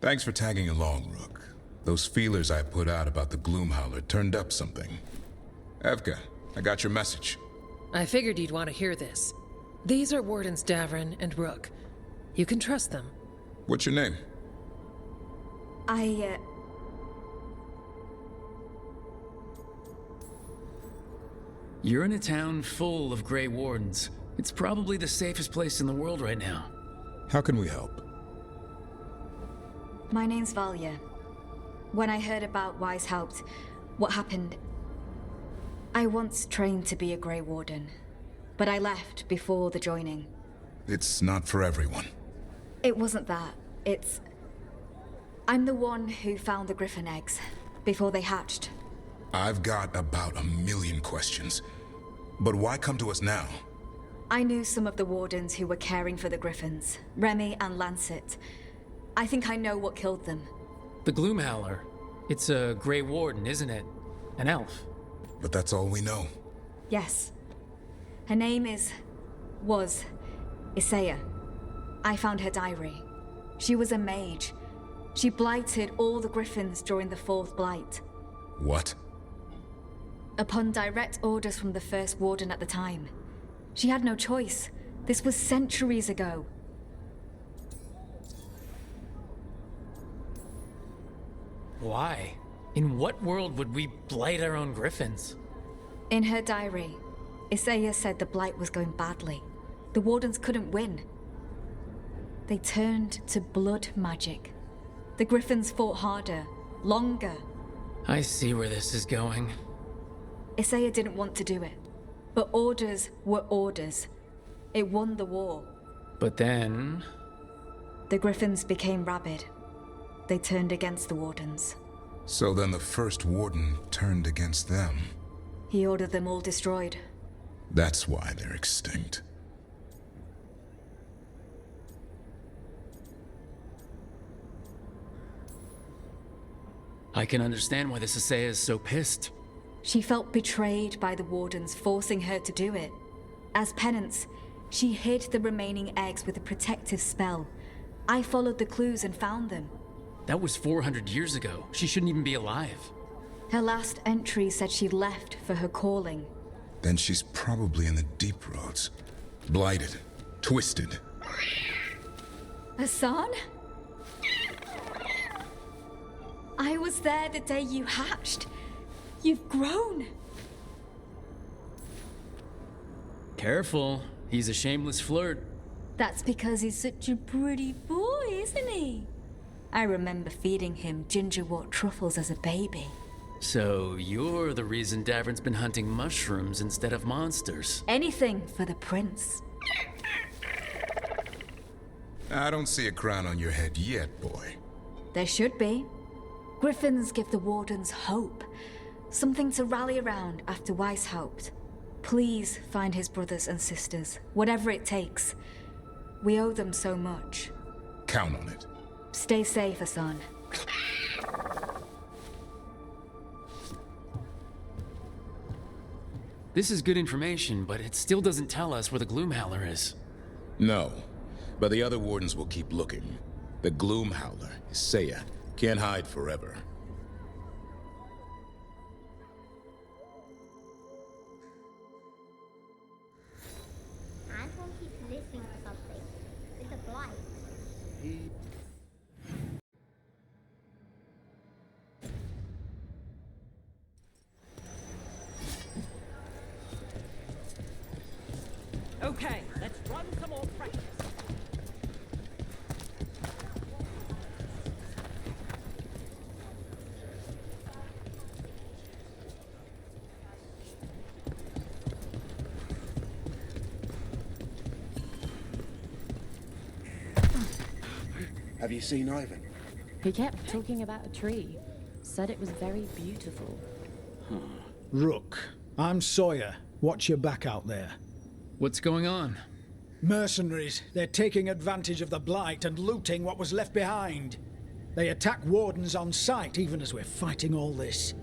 Thanks for tagging along, Rook. Those feelers I put out about the Gloomhowler turned up something. Evka, I got your message. I figured you'd want to hear this. These are Wardens Davrin and Rook. You can trust them. What's your name? You're in a town full of Grey Wardens. It's probably the safest place in the world right now. How can we help? My name's Valya. When I heard about Weishaupt, what happened... I once trained to be a Grey Warden, but I left before the joining. It's not for everyone. It wasn't that. It's... I'm the one who found the Griffin eggs, before they hatched. I've got about 1,000,000 questions. But why come to us now? I knew some of the Wardens who were caring for the Griffins, Remy and Lancet. I think I know what killed them. The Gloomhowler. It's a Grey Warden, isn't it? An elf. But that's all we know. Yes. Her name was Isaiah. I found her diary. She was a mage. She blighted all the Griffins during the Fourth Blight. What? Upon direct orders from the First Warden at the time. She had no choice. This was centuries ago. Why? In what world would we blight our own Griffins? In her diary, Isaiah said the Blight was going badly. The Wardens couldn't win. They turned to blood magic. The Griffins fought harder, longer. I see where this is going. Isaiah didn't want to do it. But orders were orders. It won the war. But then... The Griffins became rabid. They turned against the Wardens. So then the First Warden turned against them. He ordered them all destroyed. That's why they're extinct. I can understand why this Isaiah is so pissed. She felt betrayed by the Wardens forcing her to do it. As penance, she hid the remaining eggs with a protective spell. I followed the clues and found them. That was 400 years ago. She shouldn't even be alive. Her last entry said she left for her calling. Then she's probably in the deep roads. Blighted. Twisted. Hassan? I was there the day you hatched. You've grown. Careful. He's a shameless flirt. That's because he's such a pretty boy, isn't he? I remember feeding him gingerwort truffles as a baby. So you're the reason Davrin's been hunting mushrooms instead of monsters. Anything for the prince. I don't see a crown on your head yet, boy. There should be. Griffins give the Wardens hope. Something to rally around after Weishaupt. Please find his brothers and sisters, whatever it takes. We owe them so much. Count on it. Stay safe, Hassan. This is good information, but it still doesn't tell us where the Gloomhowler is. No, but the other Wardens will keep looking. The Gloomhowler, Isaiah, can't hide forever. Antaam keeps listening to something. It's a blight. Okay, let's run some more practice. Have you seen Ivan? He kept talking about a tree. Said it was very beautiful. Rook, I'm Sawyer. Watch your back out there. What's going on? Mercenaries. They're taking advantage of the Blight and looting what was left behind. They attack Wardens on sight even as we're fighting all this.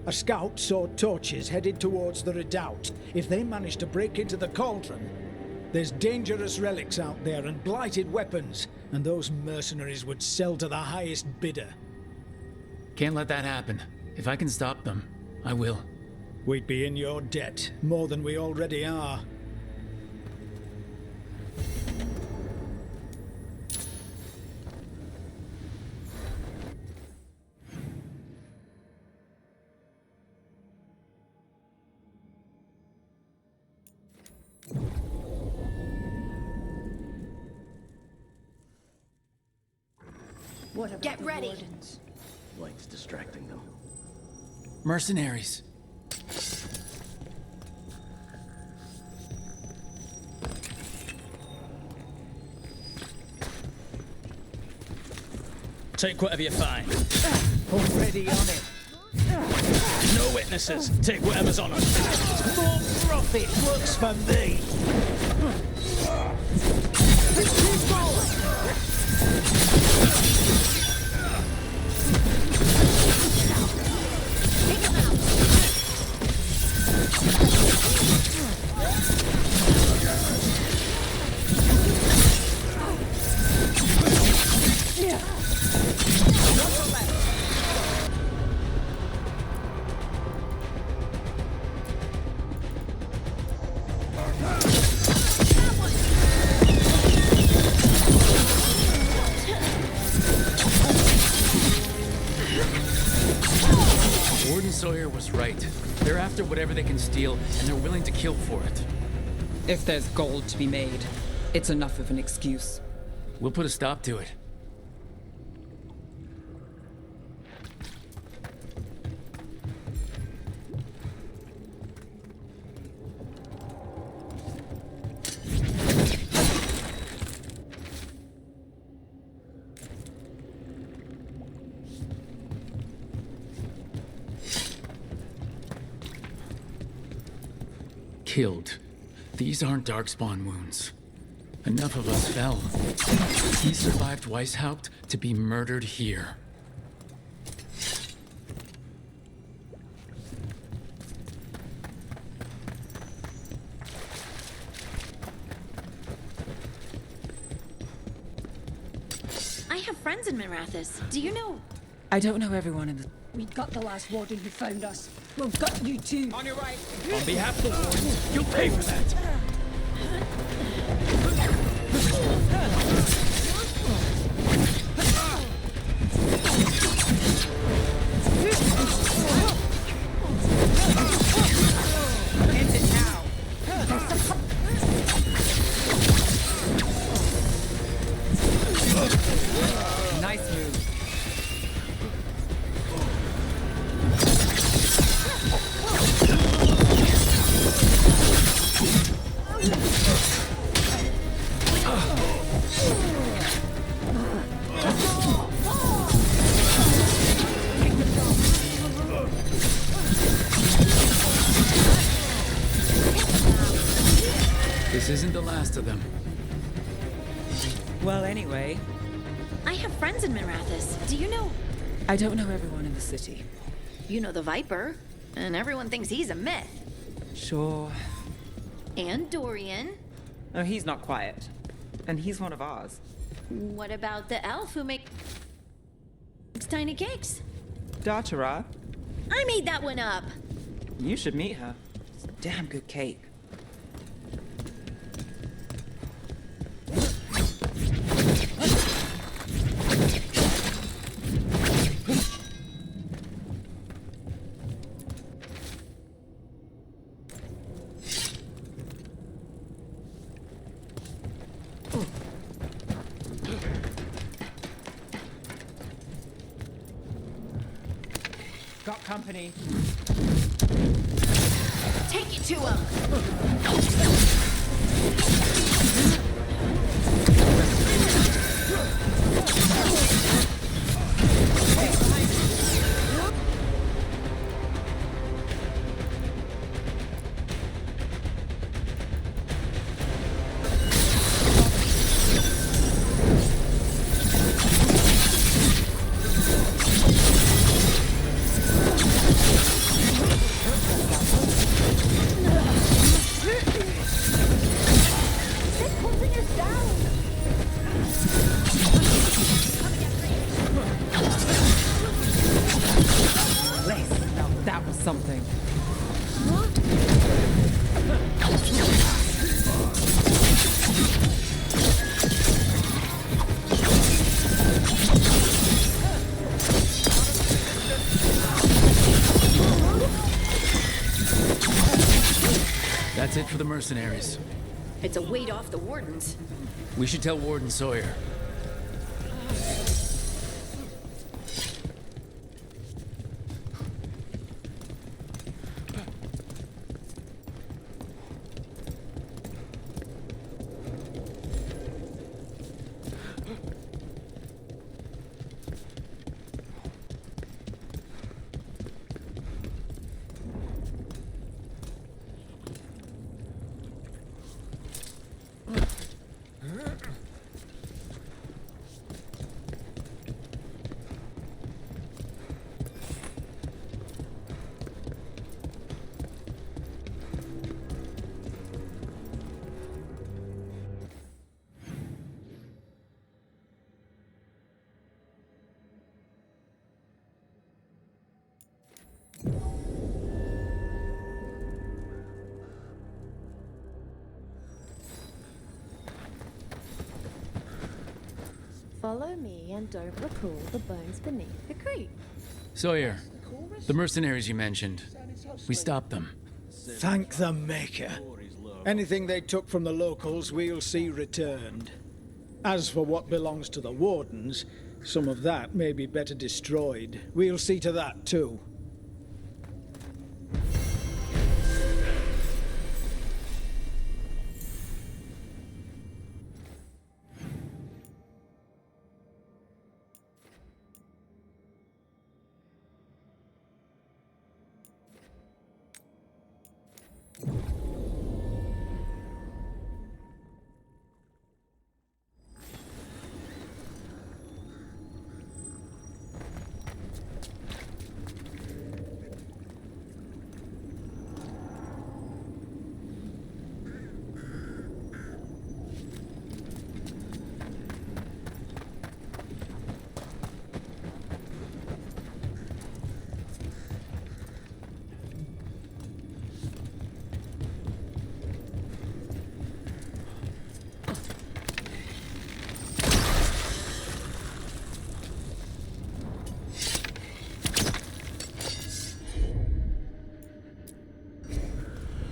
A scout saw torches headed towards the redoubt. If they manage to break into the cauldron, There's dangerous relics out there and blighted weapons, and those mercenaries would sell to the highest bidder. Can't let that happen. If I can stop them, I will. We'd be in your debt, more than we already are. Get ready! Light's distracting them. Mercenaries. Take whatever you find. Already on it. No witnesses. Take whatever's on us. More profit works for me. Sawyer was right. They're after whatever they can steal, and they're willing to kill for it. If there's gold to be made, it's enough of an excuse. We'll put a stop to it. Killed. These aren't Darkspawn wounds. Enough of us fell. He survived Weishaupt to be murdered here. I have friends in Mirathis. Do you know? I don't know everyone in the... We got the last warden who found us. We've got you too. On your right. On behalf of the Wardens, you'll pay for that. End it now. Nice move. This isn't the last of them. Well, anyway, I have friends in Mirathis. Do you know? I don't know everyone in the city. You know the Viper, and everyone thinks he's a myth. Sure. And Dorian. Oh, he's not quiet. And he's one of ours. What about the elf who makes tiny cakes? Dartara, I made that one up. you should meet her. It's damn good cake. Got company. Take it to him. That was something. That's it for the mercenaries. It's a weight off the wardens. We should tell Warden Sawyer. Follow me and don't recall the bones beneath the creek. Sawyer, the mercenaries you mentioned. We stopped them. Thank the Maker. Anything they took from the locals, we'll see returned. As for what belongs to the Wardens, some of that may be better destroyed. We'll see to that, too.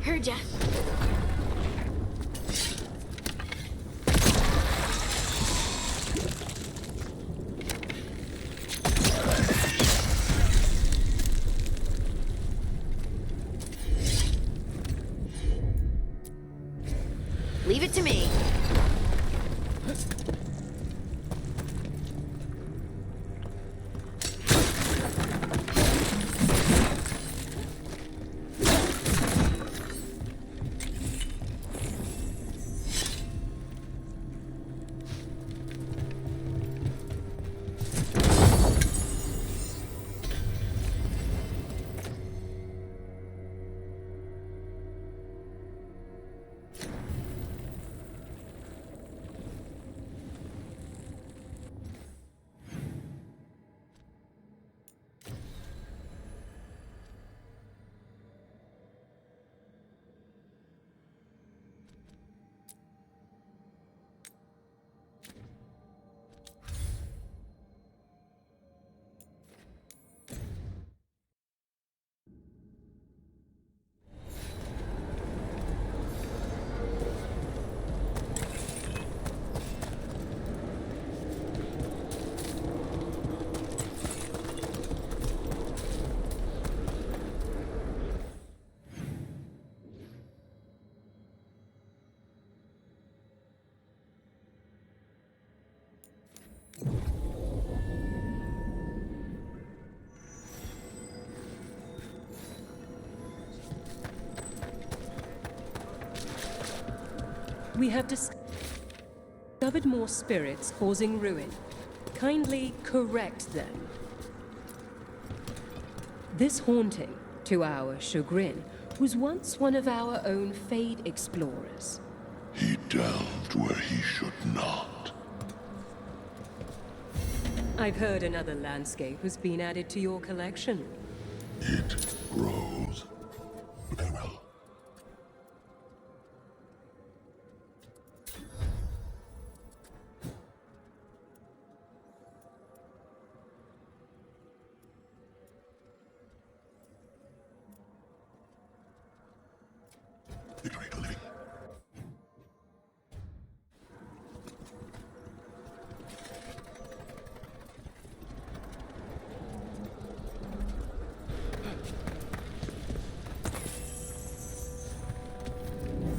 Heard ya. Leave it to me. We have discovered more spirits causing ruin. Kindly correct them. This haunting, to our chagrin, was once one of our own Fade explorers. He delved where he should not. I've heard another landscape has been added to your collection. It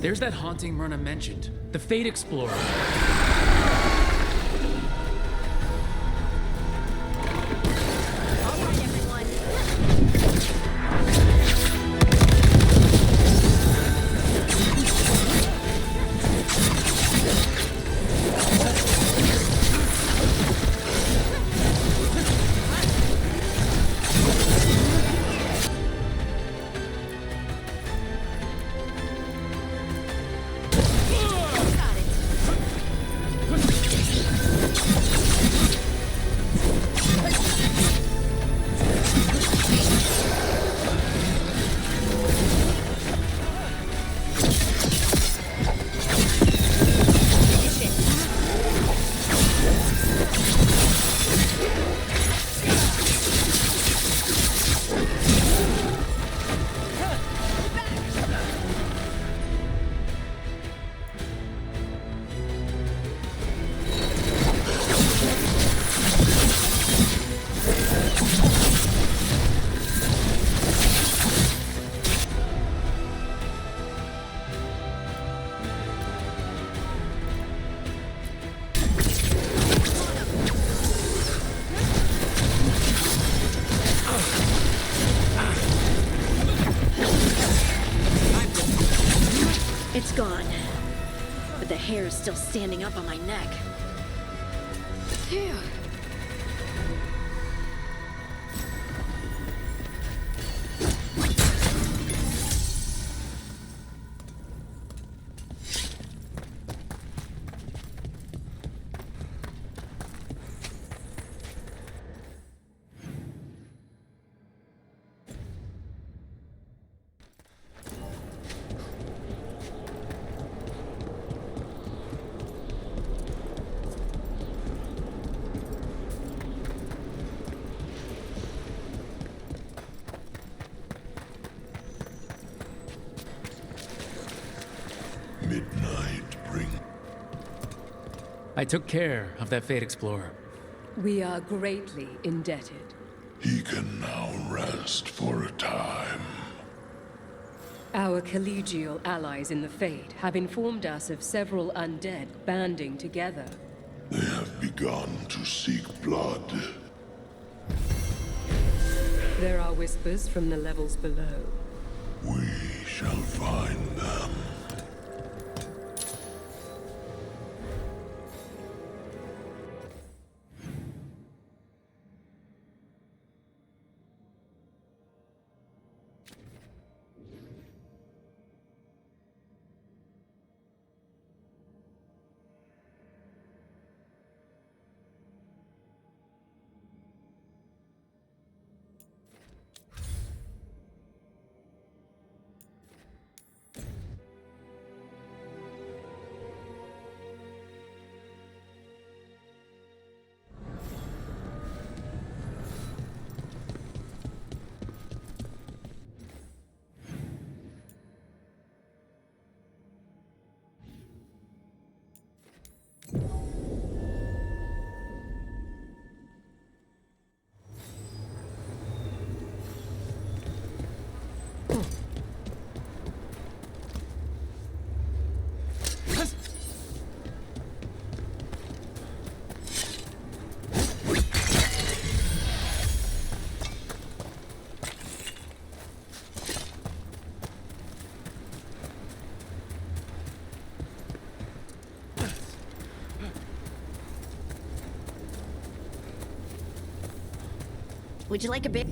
There's that haunting Myrna mentioned, the Fate Explorer. It's gone. But the hair is still standing up on my neck. Phew. I took care of that Fate Explorer. We are greatly indebted. He can now rest for a time. Our collegial allies in the Fate have informed us of several undead banding together. They have begun to seek blood. There are whispers from the levels below. We shall find them. Would you like a bit?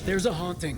There's a haunting.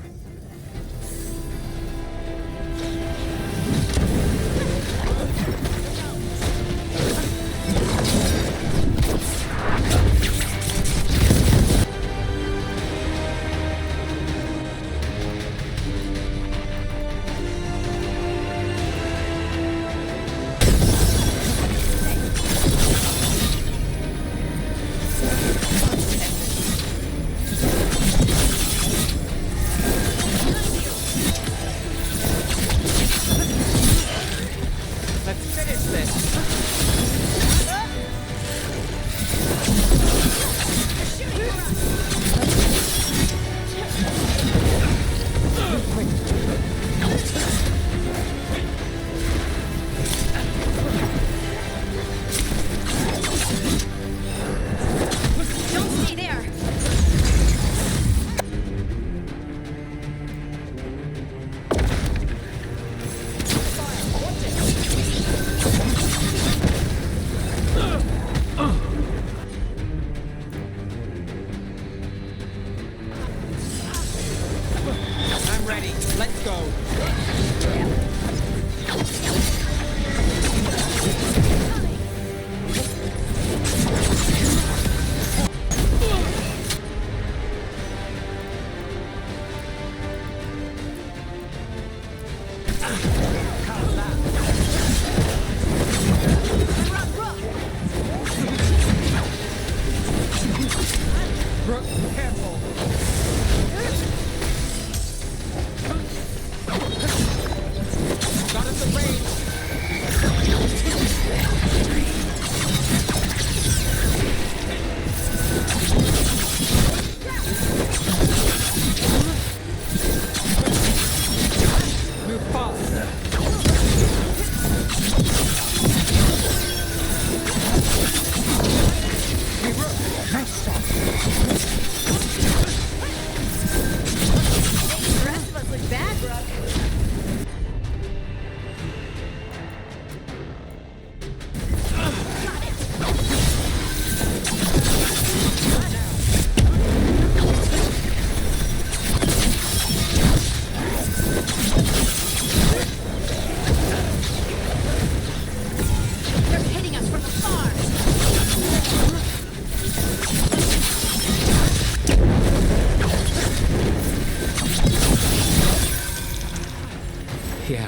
Yeah,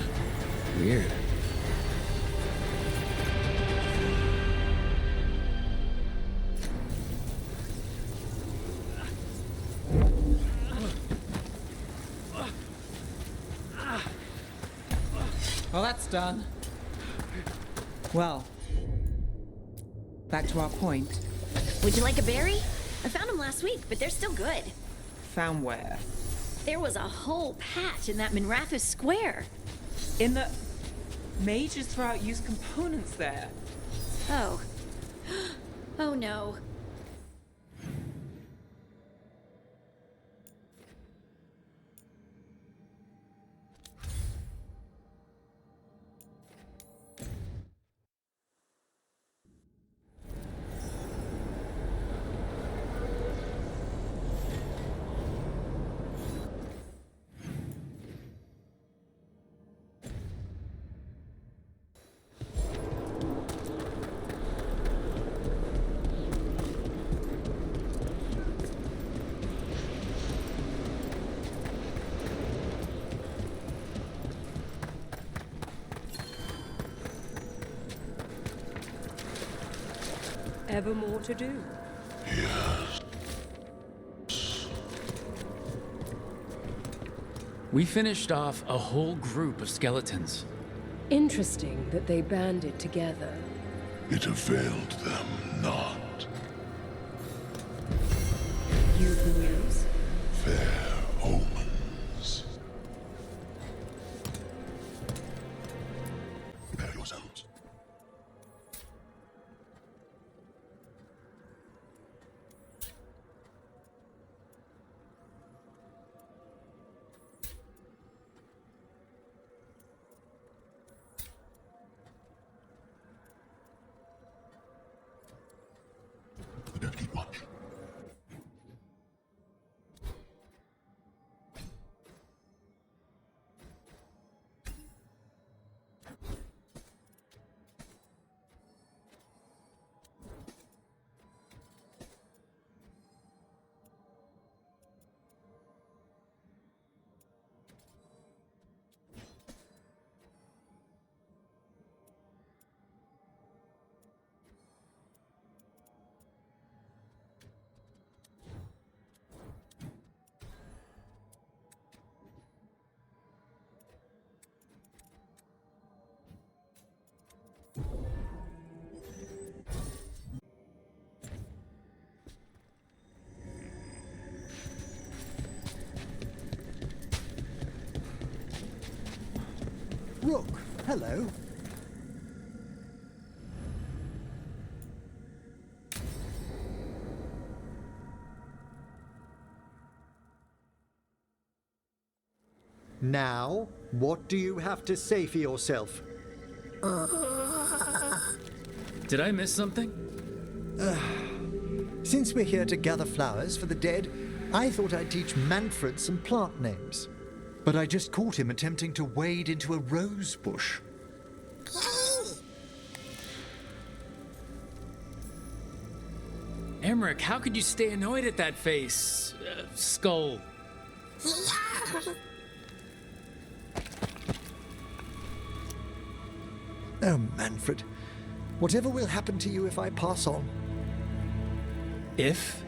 weird. Well, that's done. Well, back to our point. Would you like a berry? I found them last week, but they're still good. Found where? There was a whole patch in that Minrathous square. In the... Mages throw out used components there. Oh. Oh no. Ever more to do? Yes. We finished off a whole group of skeletons. Interesting that they banded together. It availed them not. Good news? Fair omens. Prepare yourselves. Don't keep watch. Rook, hello. Now, what do you have to say for yourself? Did I miss something? Since we're here to gather flowers for the dead, I thought I'd teach Manfred some plant names. But I just caught him attempting to wade into a rose bush. Emmerich, how could you stay annoyed at that face? Skull. Oh, Manfred. Whatever will happen to you if I pass on? If?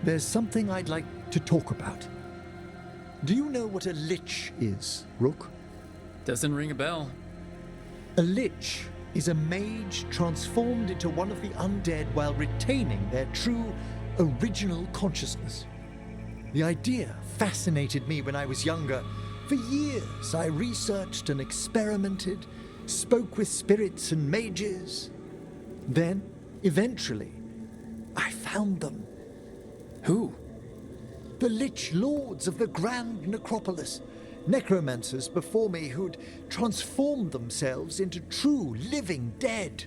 There's something I'd like to talk about. Do you know what a lich is, Rook? Doesn't ring a bell. A lich is a mage transformed into one of the undead while retaining their true, original consciousness. The idea fascinated me when I was younger. For years, I researched and experimented, spoke with spirits and mages. Then, eventually, I found them. Who? The Lich Lords of the Grand Necropolis. Necromancers before me who'd transformed themselves into true living dead.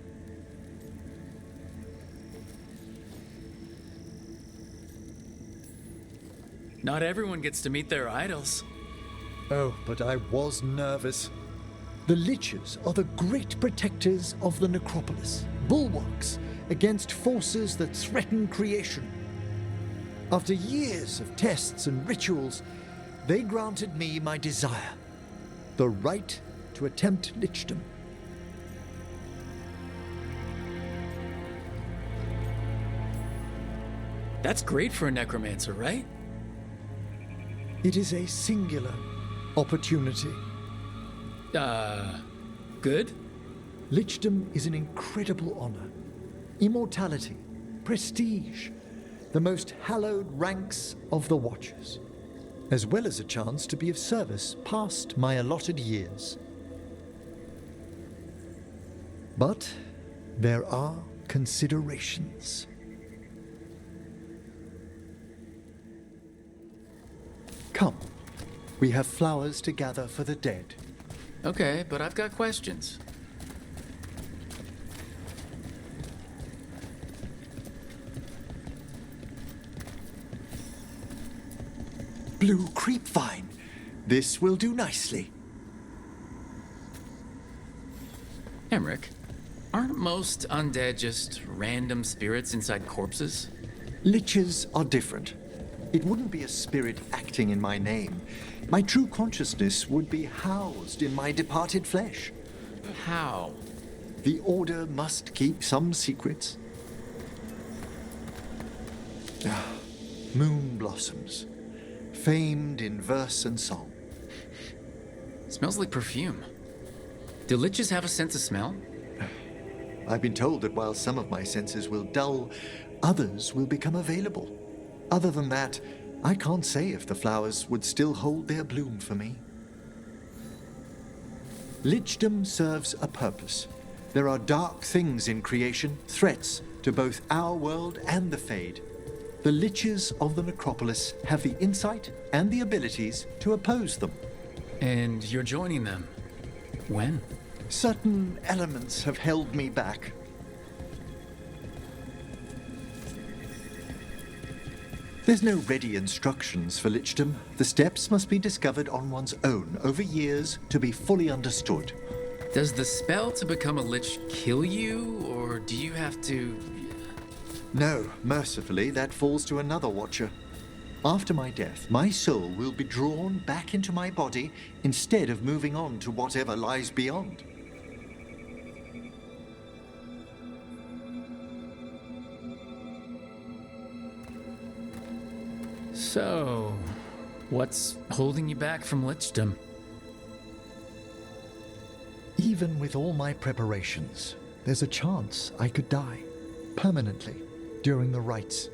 Not everyone gets to meet their idols. Oh, but I was nervous. The Liches are the great protectors of the Necropolis, bulwarks against forces that threaten creation. After years of tests and rituals, they granted me my desire, the right to attempt lichdom. That's great for a necromancer, right? It is a singular opportunity. Good? Lichdom is an incredible honor. Immortality, prestige, the most hallowed ranks of the Watchers, as well as a chance to be of service past my allotted years. But there are considerations. Come, we have flowers to gather for the dead. Okay, but I've got questions. Blue creepvine. This will do nicely. Emmerich, aren't most undead just random spirits inside corpses? Liches are different. It wouldn't be a spirit acting in my name. My true consciousness would be housed in my departed flesh. How? The Order must keep some secrets. Moon blossoms, famed in verse and song. Smells like perfume. Do liches have a sense of smell? I've been told that while some of my senses will dull, others will become available. Other than that, I can't say if the flowers would still hold their bloom for me. Lichdom serves a purpose. There are dark things in creation, threats to both our world and the Fade. The Liches of the Necropolis have the insight and the abilities to oppose them. And you're joining them. When? Certain elements have held me back. There's no ready instructions for lichdom. The steps must be discovered on one's own over years to be fully understood. Does the spell to become a lich kill you, or do you have to... No, mercifully, that falls to another Watcher. After my death, my soul will be drawn back into my body instead of moving on to whatever lies beyond. So, what's holding you back from lichdom? Even with all my preparations, there's a chance I could die permanently during the rites.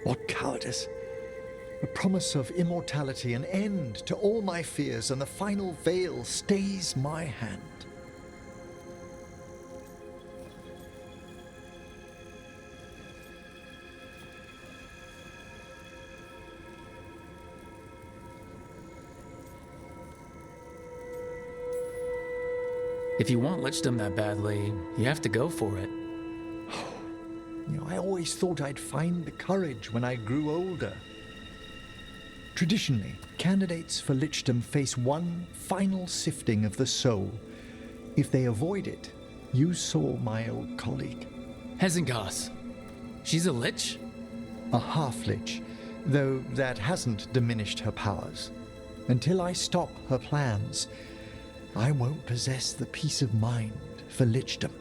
What cowardice! A promise of immortality, an end to all my fears, and the final veil stays my hand. If you want lichdom that badly, you have to go for it. I always thought I'd find the courage when I grew older. Traditionally, candidates for lichdom face one final sifting of the soul. If they avoid it, you saw my old colleague. Hezengas. She's a lich? A half-lich, though that hasn't diminished her powers. Until I stop her plans, I won't possess the peace of mind for lichdom.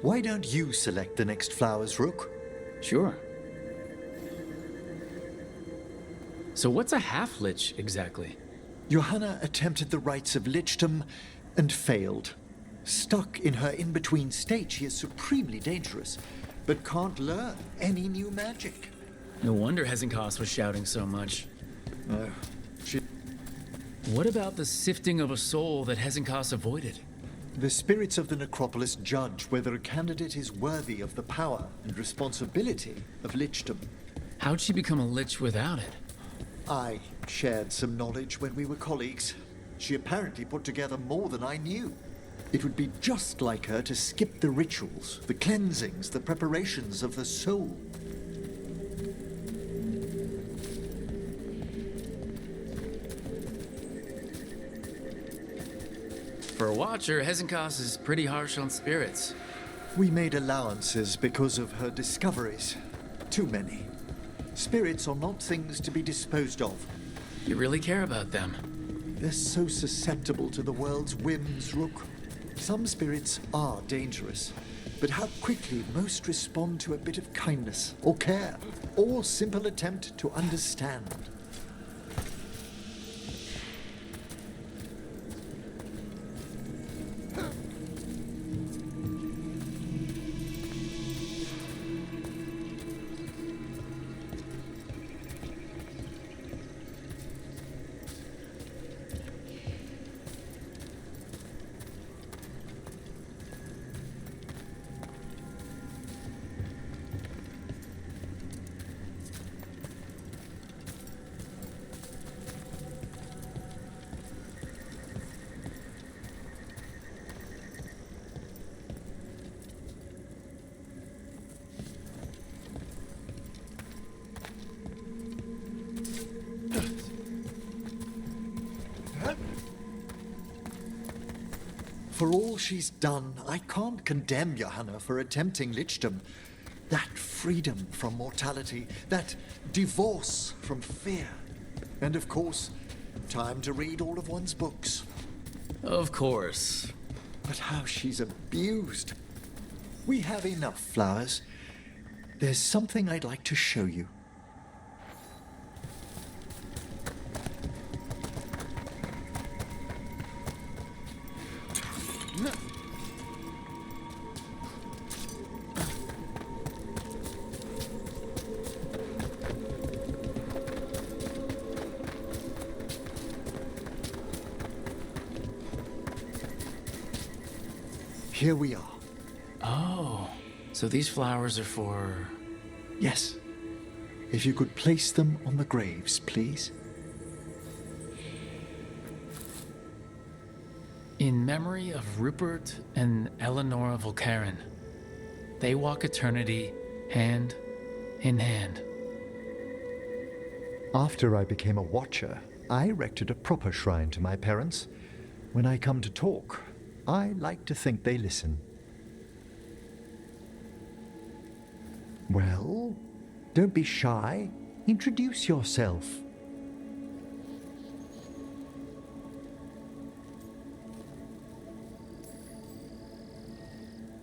Why don't you select the next flowers, Rook? Sure. So what's a half-lich exactly? Johanna attempted the rites of lichdom and failed. Stuck in her in-between state, she is supremely dangerous, but can't learn any new magic. No wonder Hezengas was shouting so much. No, she... What about the sifting of a soul that Hezengas avoided? The spirits of the necropolis judge whether a candidate is worthy of the power and responsibility of lichdom. How'd she become a lich without it? I shared some knowledge when we were colleagues. She apparently put together more than I knew. It would be just like her to skip the rituals, the cleansings, the preparations of the soul. For a Watcher, Hezengas is pretty harsh on spirits. We made allowances because of her discoveries. Too many. Spirits are not things to be disposed of. You really care about them? They're so susceptible to the world's whims, Rook. Some spirits are dangerous, but how quickly most respond to a bit of kindness, or care, or simple attempt to understand. For all she's done, I can't condemn Johanna for attempting lichdom. That freedom from mortality, that divorce from fear. And of course, time to read all of one's books. Of course. But how she's abused. We have enough flowers. There's something I'd like to show you. Here we are. Oh, so these flowers are for... Yes. If you could place them on the graves, please. In memory of Rupert and Eleanor Volcaren. They walk eternity hand in hand. After I became a watcher, I erected a proper shrine to my parents. When I come to talk, I like to think they listen. Well, don't be shy. Introduce yourself.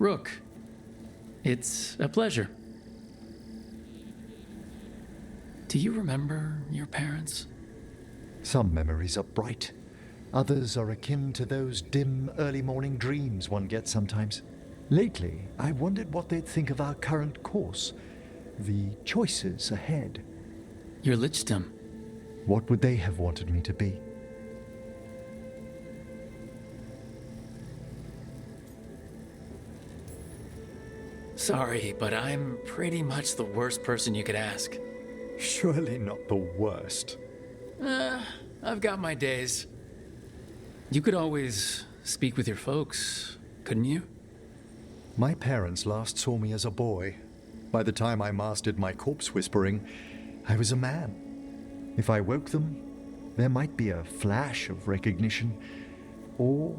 Rook, it's a pleasure. Do you remember your parents? Some memories are bright. Others are akin to those dim early morning dreams one gets sometimes. Lately, I wondered what they'd think of our current course, the choices ahead. Your lichdom. What would they have wanted me to be? Sorry, but I'm pretty much the worst person you could ask. Surely not the worst. I've got my days. You could always speak with your folks, couldn't you? My parents last saw me as a boy. By the time I mastered my corpse whispering, I was a man. If I woke them, there might be a flash of recognition, or...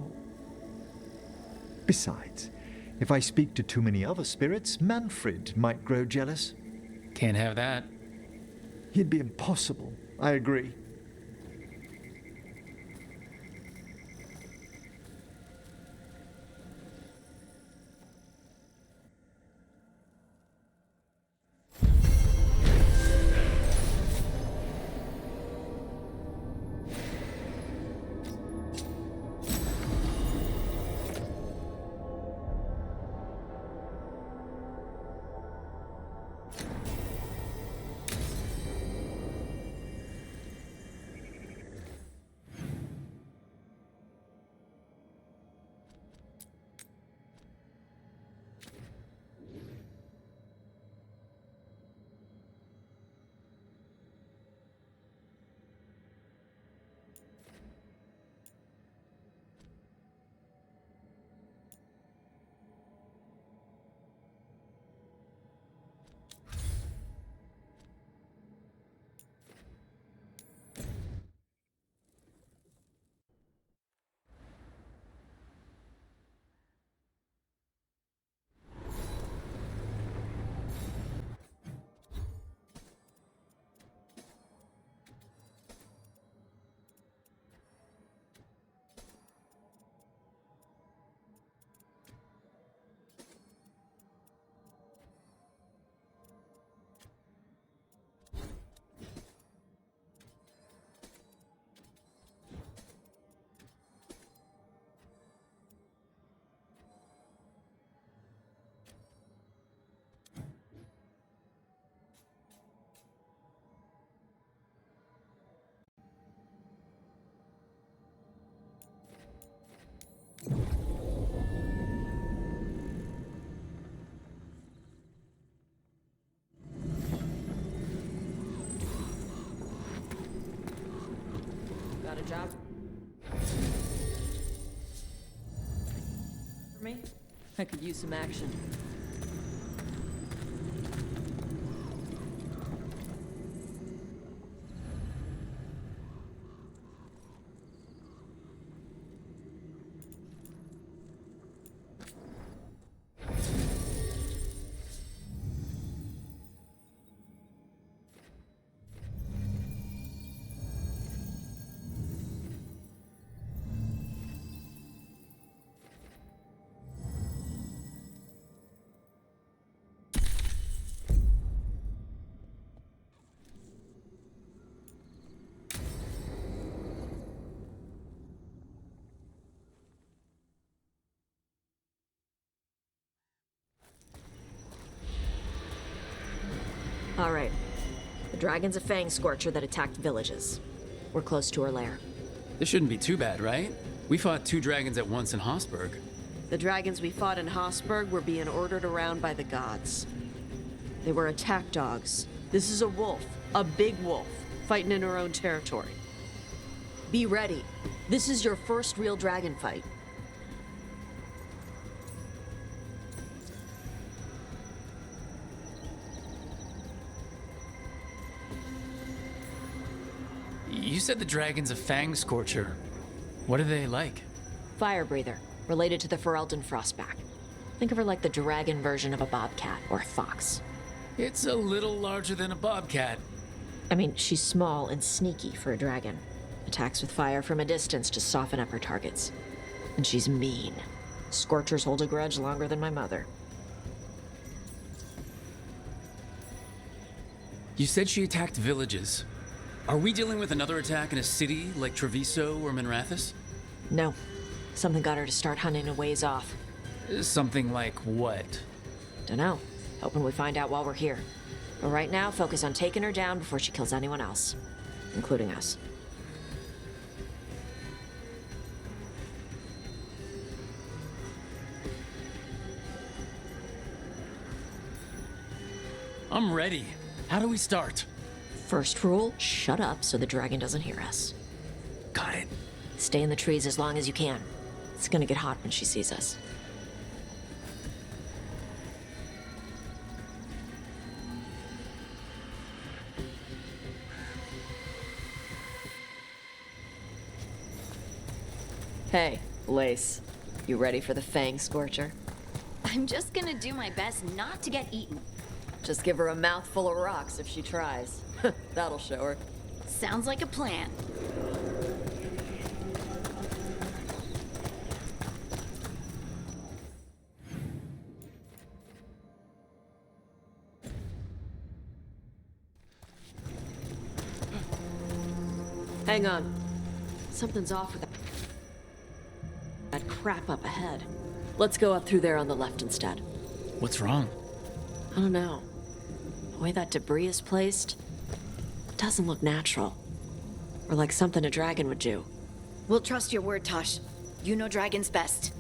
Besides, if I speak to too many other spirits, Manfred might grow jealous. Can't have that. He'd be impossible, I agree. Got a job? For me? I could use some action. Alright. The dragon's a Fangscorcher that attacked villages. We're close to her lair. This shouldn't be too bad, right? We fought 2 dragons at once in Hossberg. The dragons we fought in Hossberg were being ordered around by the gods. They were attack dogs. This is a wolf. A big wolf. Fighting in her own territory. Be ready. This is your first real dragon fight. You said the dragon's a Fangscorcher. What are they like? Fire breather, related to the Ferelden Frostback. Think of her like the dragon version of a bobcat or a fox. It's a little larger than a bobcat. I mean, she's small and sneaky for a dragon. Attacks with fire from a distance to soften up her targets. And she's mean. Scorchers hold a grudge longer than my mother. You said she attacked villages. Are we dealing with another attack in a city like Treviso or Minrathous? No. Something got her to start hunting a ways off. Something like what? Dunno. Hoping we find out while we're here. But right now, focus on taking her down before she kills anyone else. Including us. I'm ready. How do we start? First rule, shut up so the dragon doesn't hear us. Got it. Stay in the trees as long as you can. It's gonna get hot when she sees us. Hey, Lace. You ready for the Fangscorcher? I'm just gonna do my best not to get eaten. Just give her a mouthful of rocks if she tries. That'll show her. Sounds like a plan. Hang on. Something's off with that crap up ahead. Let's go up through there on the left instead. What's wrong? I don't know. The way that debris is placed, it doesn't look natural. Or like something a dragon would do. We'll trust your word, Taash. You know dragons best.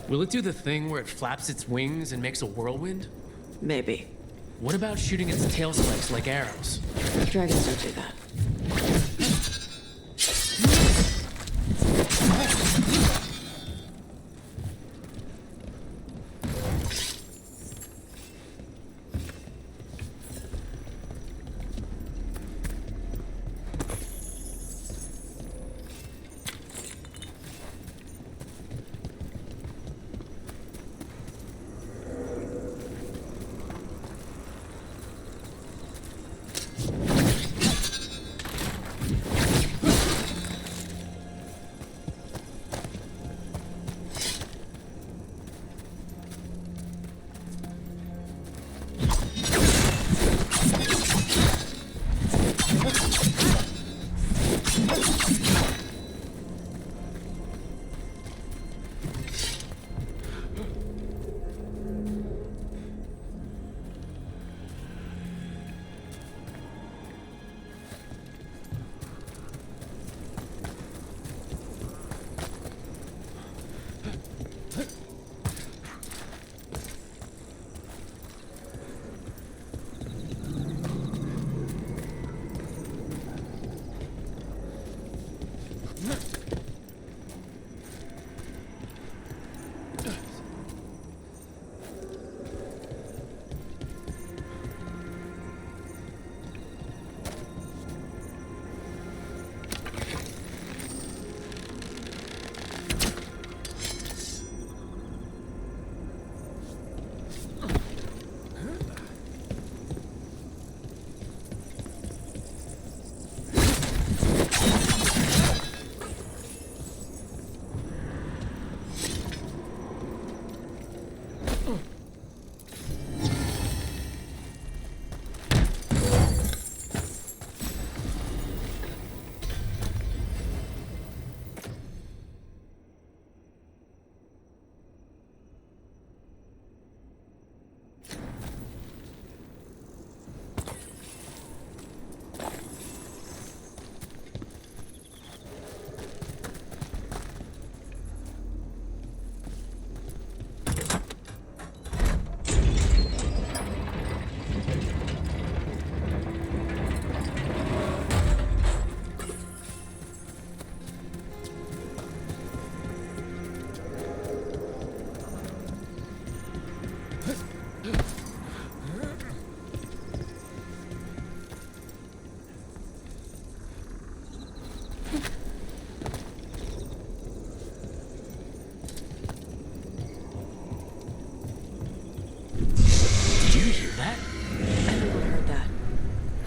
Will it do the thing where it flaps its wings and makes a whirlwind? Maybe. What about shooting its tail spikes like arrows? Dragons don't do that.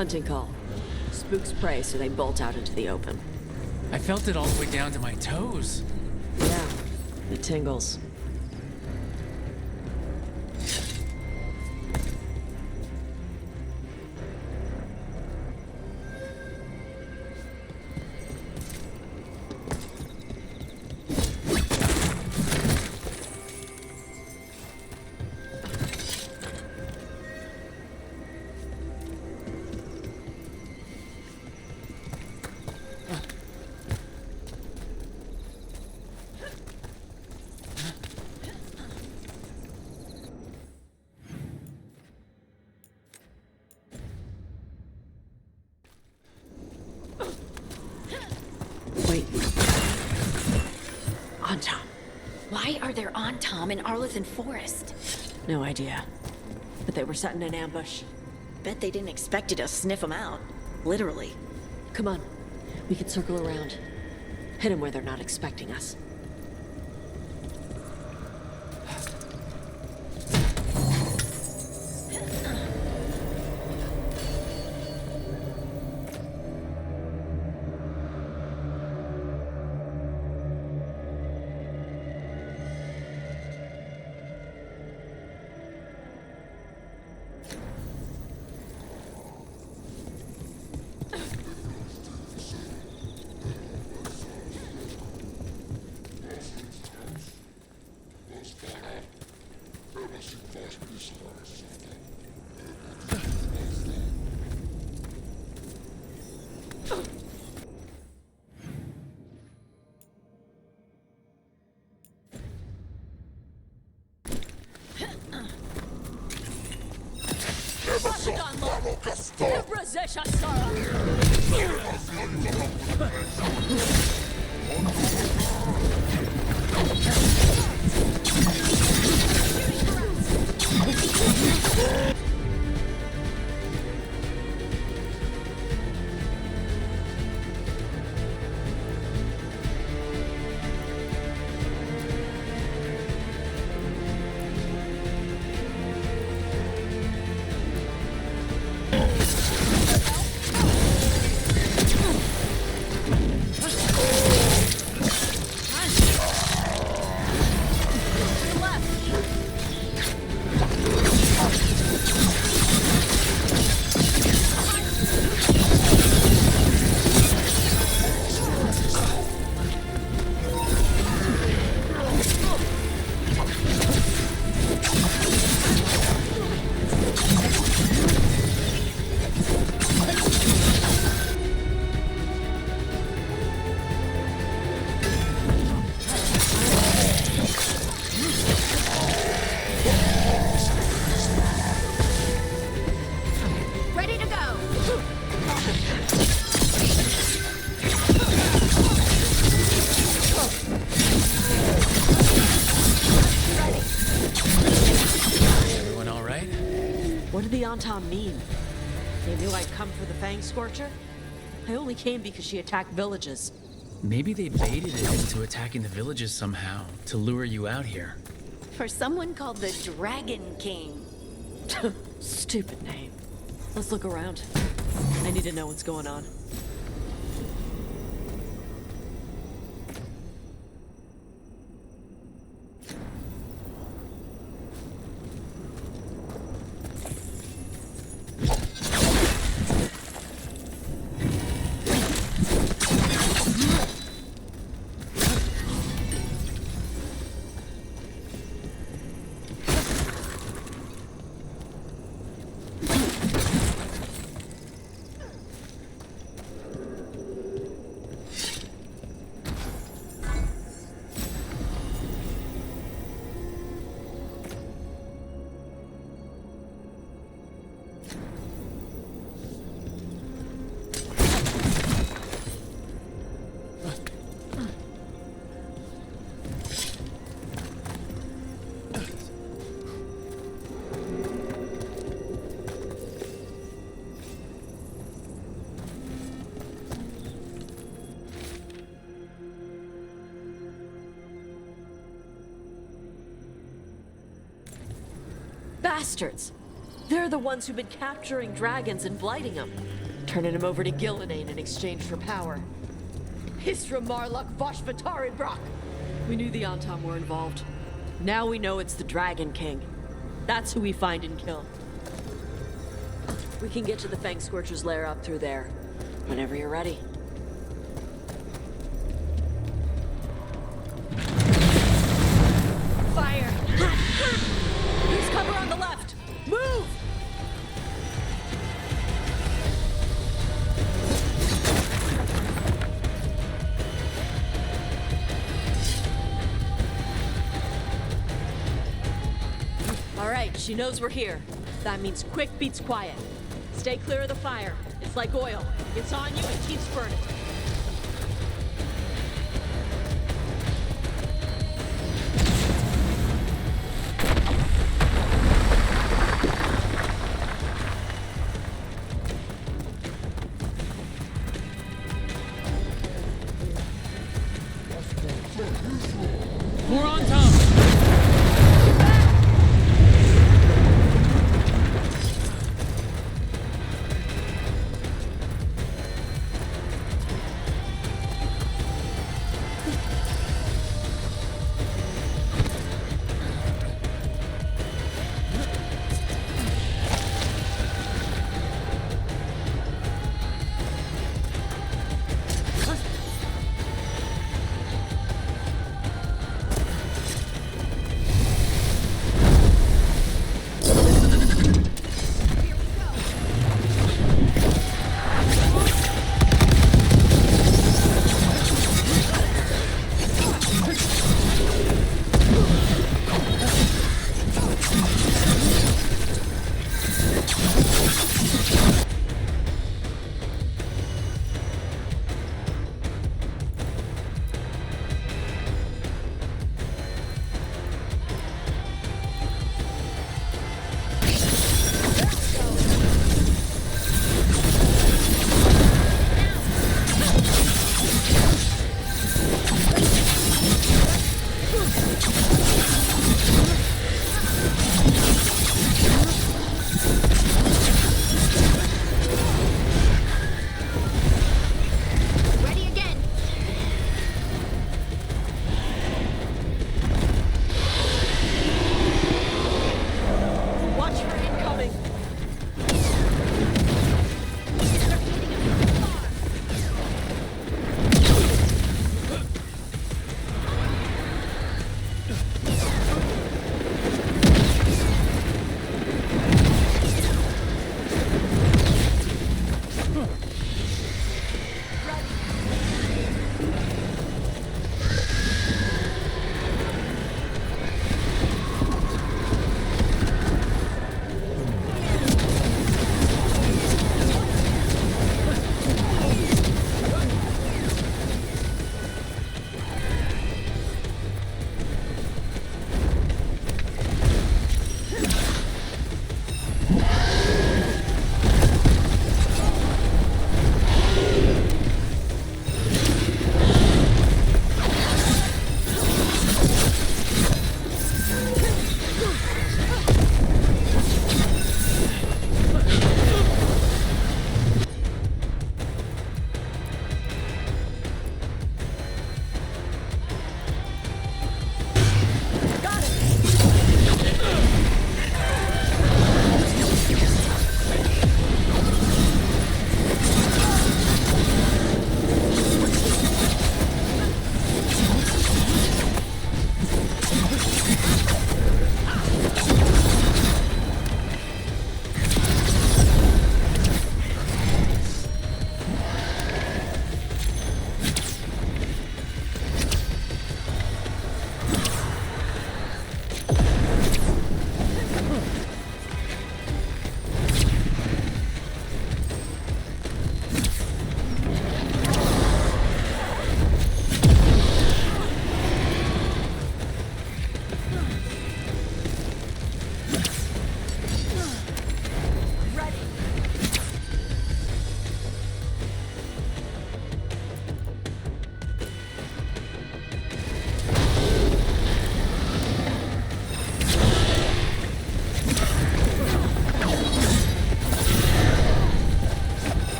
Hunting call. Spooks prey, so they bolt out into the open. I felt it all the way down to my toes. Yeah, the tingles. Wait. Antaam. Why are there Antaam in Arlathan Forest? No idea. But they were setting an ambush. Bet they didn't expect you to sniff them out. Literally. Come on. We can circle around. Hit them where they're not expecting us. Antaam mean? They knew I'd come for the Fangscorcher? I only came because she attacked villages. Maybe they baited it into attacking the villages somehow to lure you out here. For someone called the Dragon King. Stupid name. Let's look around. I need to know what's going on. Bastards! They're the ones who've been capturing dragons and blighting them, turning them over to Gillinane in exchange for power. Hisra Marluk Voshvatari Brock! We knew the Antaam were involved. Now we know it's the Dragon King. That's who we find and kill. We can get to the Fangscorcher's lair up through there, whenever you're ready. Fire! Use cover on the left! Move! All right, she knows we're here. That means quick beats quiet. Stay clear of the fire. It's like oil. It's on you and keeps burning. More Antaam!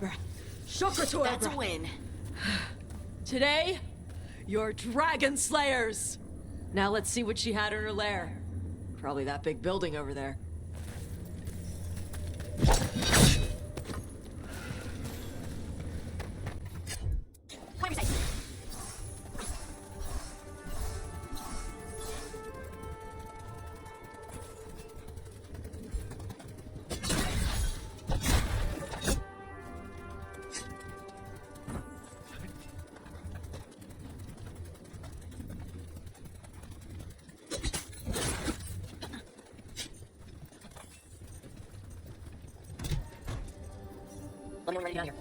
Ebra. Chakra to Ebra. That's a win. Today, you're Dragon Slayers. Now let's see what she had in her lair. Probably that big building over there. Let me know when you're ready down here.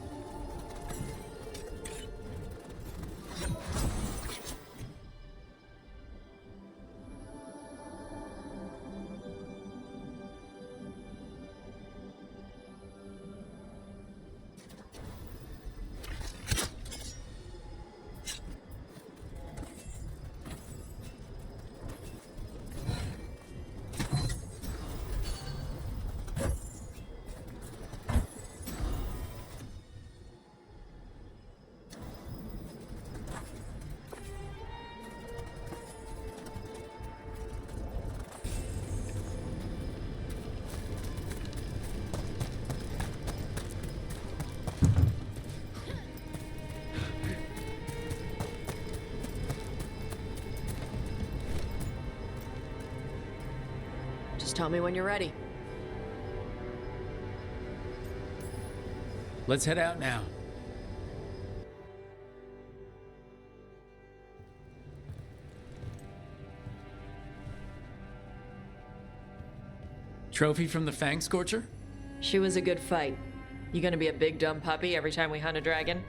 Just tell me when you're ready. Let's head out now. Trophy from the Fangscorcher? She was a good fight. You gonna be a big dumb puppy every time we hunt a dragon?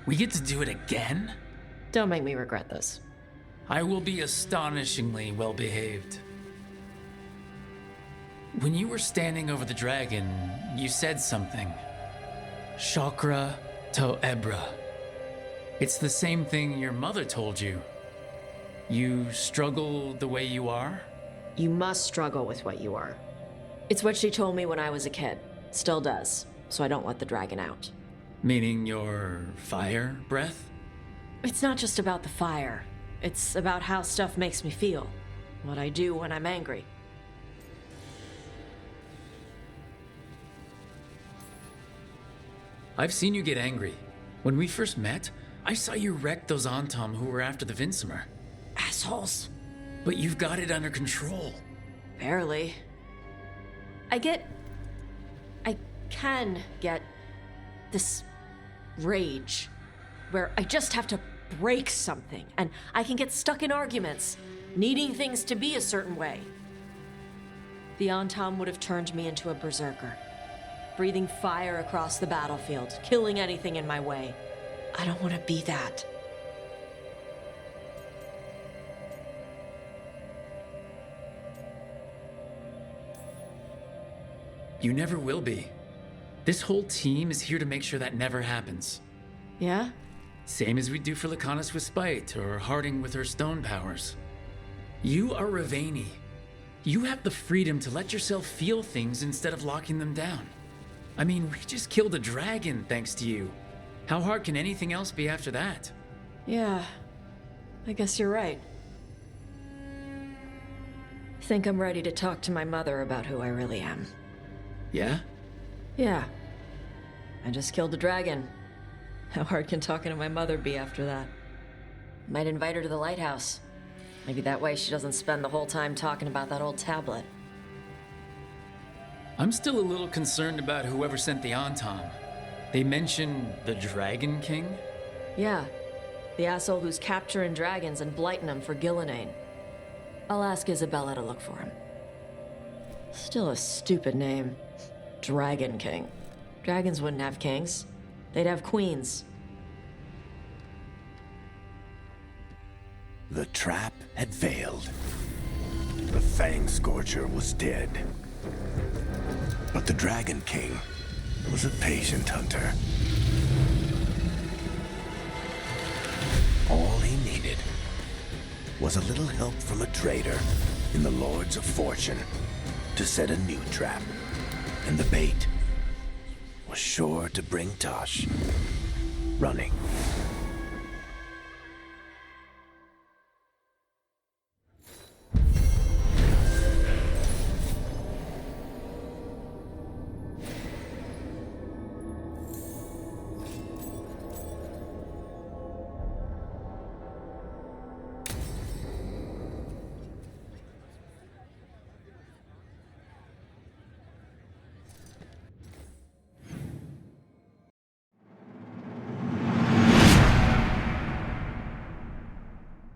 We get to do it again? Don't make me regret this. I will be astonishingly well behaved. When you were standing over the dragon, you said something. Chakra to Ebra. It's the same thing your mother told you. You struggle the way you are? You must struggle with what you are. It's what she told me when I was a kid. Still does, so I don't let the dragon out. Meaning your fire breath? It's not just about the fire. It's about how stuff makes me feel. What I do when I'm angry. I've seen you get angry. When we first met, I saw you wreck those Antaam who were after the Vinsimer. Assholes. But you've got it under control. Barely. I can get this rage where I just have to break something and I can get stuck in arguments, needing things to be a certain way. The Antaam would have turned me into a berserker, breathing fire across the battlefield, killing anything in my way. I don't want to be that. You never will be. This whole team is here to make sure that never happens. Yeah? Same as we do for Lacanis with Spite, or Harding with her stone powers. You are Ravani. You have the freedom to let yourself feel things instead of locking them down. I mean, we just killed a dragon thanks to you. How hard can anything else be after that? Yeah, I guess you're right. I think I'm ready to talk to my mother about who I really am. Yeah? Yeah. I just killed a dragon. How hard can talking to my mother be after that? Might invite her to the lighthouse. Maybe that way she doesn't spend the whole time talking about that old tablet. I'm still a little concerned about whoever sent the Antaam. They mention the Dragon King? Yeah. The asshole who's capturing dragons and blighting them for Gillinane. I'll ask Isabella to look for him. Still a stupid name. Dragon King. Dragons wouldn't have kings. They'd have queens. The trap had failed. The Fangscorcher was dead. But the Dragon King was a patient hunter. All he needed was a little help from a trader in the Lords of Fortune to set a new trap. And the bait was sure to bring Taash running.